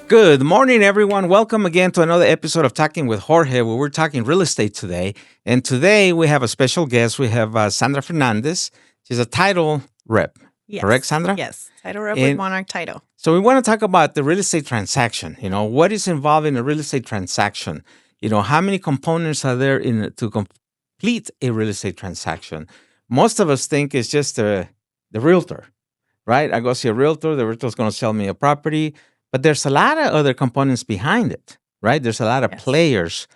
Good morning, everyone. Welcome again to another episode of Talking with Jorge, where we're talking real estate today. And today we have a special guest. We have Sandra Fernandez. She's a title rep. Correct, Yes. Sandra? Yes. Title rep with And Monarch Title. so we want to talk about the real estate transaction. What is involved in a real estate transaction? How many components are there to complete a real estate transaction? Most of us think it's just the realtor, right? I go see a realtor. The realtor is going to sell me a property. But there's a lot of other components behind it, right? There's a lot of Yes. players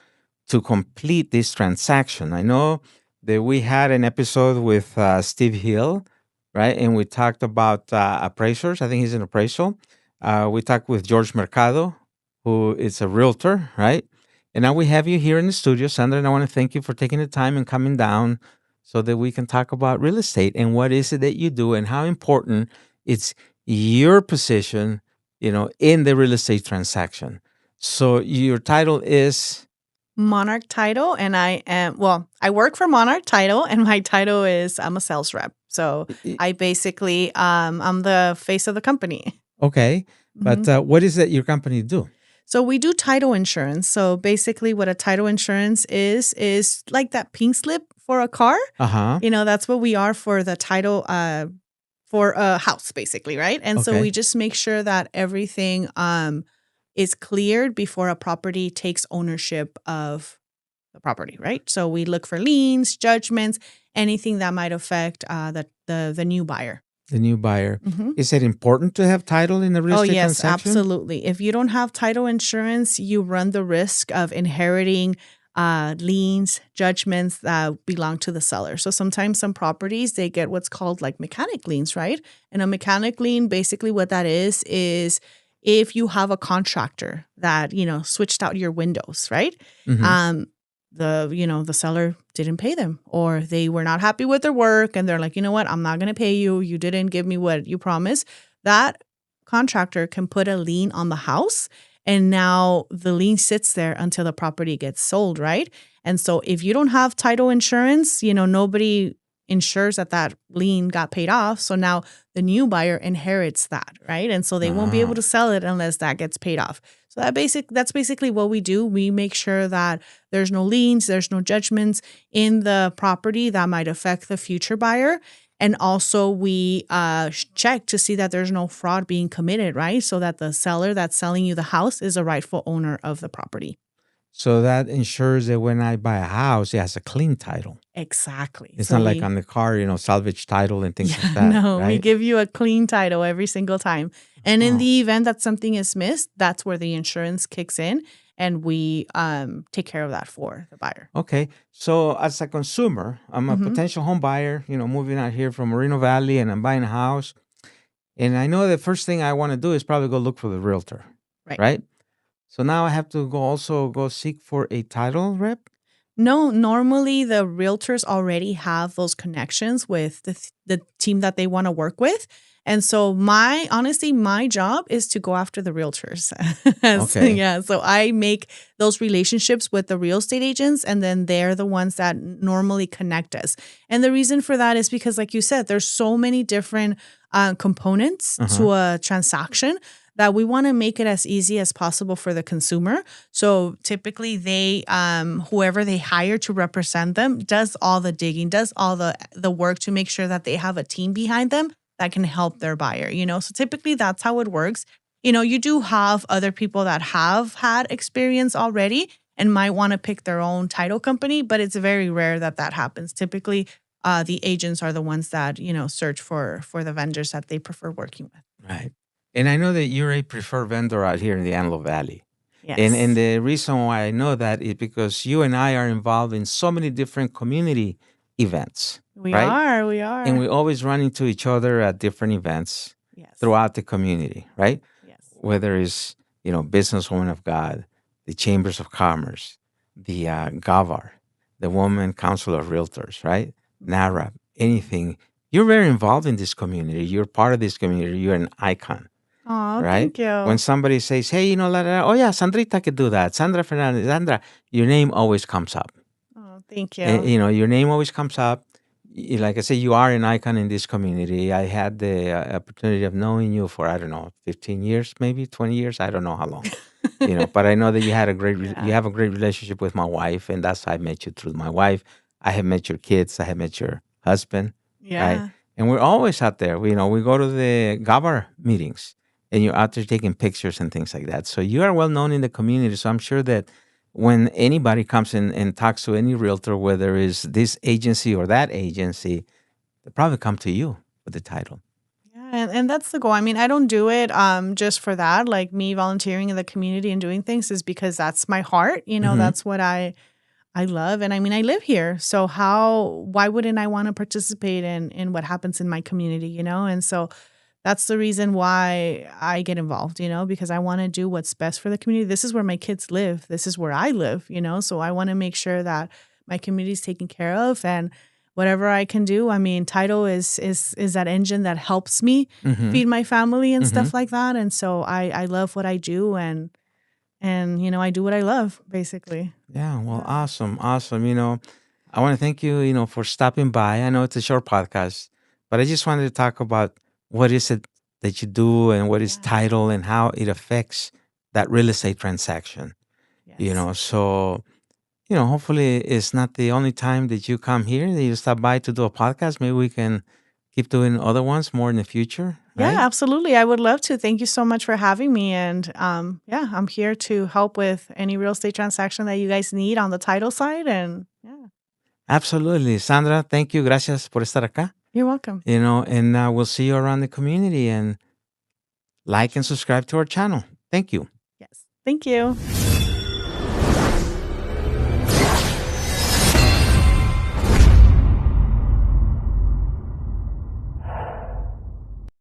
to complete this transaction. I know that we had an episode with Steve Hill, right? And we talked about appraisers. I think he's an appraisal. We talked with George Mercado, who is a realtor, right? And now we have you here in the studio, Sandra, and I want to thank you for taking the time and coming down so that we can talk about real estate and what is it that you do and how important it's your position in the real estate transaction. So your title is Monarch Title. And I work for Monarch Title, and my title is I'm a sales rep. So I basically, I'm the face of the company. okay, but what is that your company do? So we do title insurance. So basically what a title insurance is like that pink slip for a car. Uh-huh. That's what we are for the title for a house, basically, right? And so Okay. we just make sure that everything is cleared before a property takes ownership of the property, right? So we look for liens, judgments, anything that might affect the new buyer. The new buyer. Mhm. Is it important to have title in the real Oh, estate yes, transaction? absolutely. If you don't have title insurance, you run the risk of inheriting liens, judgments that belong to the seller. So sometimes some properties, they get what's called like mechanic liens, right? And a mechanic lien, basically what that is if you have a contractor that, switched out your windows, right? Mhm. The seller didn't pay them, or they were not happy with their work and they're like, you know what, I'm not going to pay you. You didn't give me what you promised. That contractor can put a lien on the house, and now the lien sits there until the property gets sold, right? And so if you don't have title insurance, nobody ensures that lien got paid off. So now the new buyer inherits that, right? And so they won't be able to sell it unless that gets paid off. So that's basically what we do. We make sure that there's no liens, there's no judgments in the property that might affect the future buyer. And also we check to see that there's no fraud being committed, right? So that the seller that's selling you the house is a rightful owner of the property. So that ensures that when I buy a house, it has a clean title. Exactly. It's So not like on the car, salvage title and things like that. no, we right? give you a clean title every single time. And in Oh. the event that something is missed, that's where the insurance kicks in, and we take care of that for the buyer. Okay. So as a consumer, I'm a Mhm. potential home buyer, moving out here from Moreno Valley and I'm buying a house. And I know the first thing I want to do is probably go look for the realtor, Right. right? So now I have to go seek for a title rep. No, normally the realtors already have those connections with the team that they want to work with. And so honestly, my job is to go after the realtors. Okay. Yeah. So I make those relationships with the real estate agents, and then they're the ones that normally connect us. And the reason for that is because, like you said, there's so many different components to a transaction that we want to make it as easy as possible for the consumer. So typically they, whoever they hire to represent them does all the digging, does all the work to make sure that they have a team behind them that can help their buyer, So typically that's how it works. You do have other people that have had experience already and might want to pick their own title company, but it's very rare that happens. Typically, the agents are the ones that, search for the vendors that they prefer working with. Right. And I know that you're a preferred vendor out here in the Antelope Valley. Yes. And the reason why I know that is because you and I are involved in so many different community events. We right? are. We are. And we always run into each other at different events Yes. throughout the community, right? Yes. Whether it's, Business Women of God, the Chambers of Commerce, the GAVAR, the Women Council of Realtors, right? NARAP, anything. You're very involved in this community. You're part of this community. You're an icon, Oh, right? thank you. When somebody says, hey, oh yeah, Sandrita could do that. Sandra Fernandez, Sandra, your name always comes up. Oh, thank you. And, your name always comes up. like I said, you are an icon in this community. I had the opportunity of knowing you for, I don't know, 15 years, maybe 20 years. I don't know how long, but I know that you had you Yeah. have a great relationship with my wife, and that's how I met you through my wife. I have met your kids. I have met your husband, right? Yeah. And we're always out there. We go to the GABAR meetings, and you're out there taking pictures and things like that. So you are well known in the community. So I'm sure that when anybody comes in and talks to any realtor, whether it's this agency or that agency, they probably come to you with the title. Yeah, and that's the goal. I mean, I don't do it just for that. Like me volunteering in the community and doing things is because that's my heart. Hmm. That's what I love. And I mean, I live here. So why wouldn't I want to participate in what happens in my community? And so that's the reason why I get involved, because I want to do what's best for the community. This is where my kids live. This is where I live. So I want to make sure that my community is taken care of and whatever I can do. I mean, title is that engine that helps me Hmm. feed my family and Hmm. stuff like that. And so I love what I do and I do what I love basically. Yeah, well, Yeah. awesome, awesome. I want to thank you, for stopping by. I know it's a short podcast, but I just wanted to talk about what is it that you do and what is Yeah. title and how it affects that real estate transaction. Yes. So hopefully it's not the only time that you come here, that you stop by to do a podcast. Maybe we can keep doing other ones more in the future, Yeah, right? absolutely. I would love to. Thank you so much for having me. And yeah, I'm here to help with any real estate transaction that you guys need on the title side. And yeah, Absolutely. Sandra, thank you. Gracias por estar acá. you're welcome. And we'll see you around the community and like and Sure. subscribe to our channel. Thank you. Yes. Thank you.